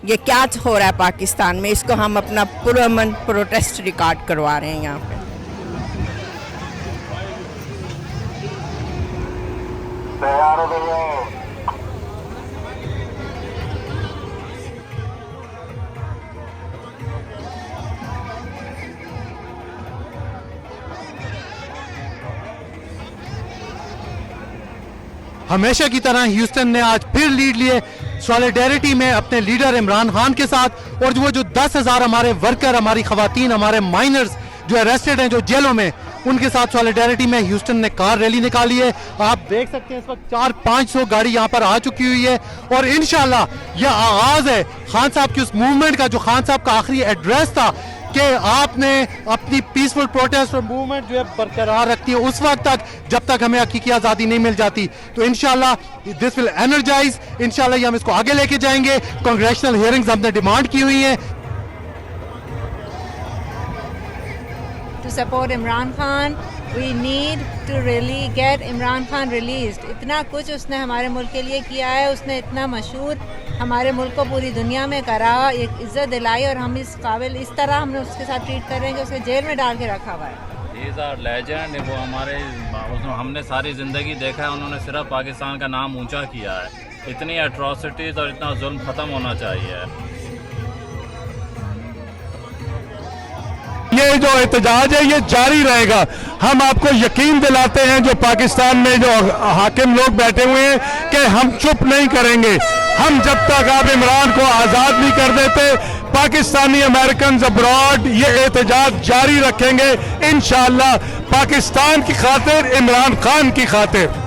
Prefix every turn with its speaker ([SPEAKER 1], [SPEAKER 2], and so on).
[SPEAKER 1] ये क्या हो रहा है पाकिस्तान में, इसको हम अपना पुरअमन प्रोटेस्ट रिकॉर्ड करवा रहे हैं यहाँ पे।
[SPEAKER 2] तैयार हो गई है।
[SPEAKER 3] हमेशा की तरह ह्यूस्टन ने आज फिर लीड लिए सॉलिडेरिटी में अपने लीडर इमरान खान के साथ। और वो जो 10,000 हमारे वर्कर, हमारी खवातीन, हमारे माइनर्स जो अरेस्टेड हैं, जो जेलों में, उनके साथ सॉलिडेरिटी में ह्यूस्टन ने कार रैली निकाली है। आप देख सकते हैं इस वक्त 400-500 गाड़ी यहाँ पर आ चुकी हुई है। और इंशाल्लाह यह आगाज है खान साहब की उस मूवमेंट का जो खान साहब का आखिरी एड्रेस था कि आपने अपनी पीसफुल प्रोटेस्ट और मूवमेंट जो है बरकरार रखती है उस वक्त तक जब तक हमें हकीकी आज़ादी नहीं मिल जाती। तो इंशाल्लाह दिस विल एनर्जाइज, इंशाल्लाह हम इसको आगे लेके जाएंगे। कांग्रेचुनल हियरिंग्स हमने डिमांड की हुई है।
[SPEAKER 4] To support Imran Khan, we need to really get Imran Khan released. इतना कुछ उसने हमारे मुल्क के लिए किया है, उसने इतना मशहूर हमारे मुल्क को पूरी दुनिया में करा, एक इज्जत दिलाई, और हम इस काबिल इस तरह हमने उसके साथ ट्रीट कर रहे हैं कि उसे जेल में डाल के रखा हुआ है।
[SPEAKER 5] These are legend, वो हमारे हमने सारी ज़िंदगी देखा है, उन्होंने सिर्फ पाकिस्तान का नाम ऊंचा किया है। इतनी एट्रोसिटीज़ और इतना जुल्म ख़त्म होना चाहिए।
[SPEAKER 6] ये जो एहतजाज है ये जारी रहेगा। हम आपको यकीन दिलाते हैं जो पाकिस्तान में जो हाकिम लोग बैठे हुए हैं कि हम चुप नहीं करेंगे। हम जब तक आप इमरान को आज़ाद नहीं कर देते, पाकिस्तानी अमेरिकन अब्रॉड ये एहतजाज जारी रखेंगे इंशाअल्लाह, पाकिस्तान की खातिर, इमरान खान की खातिर।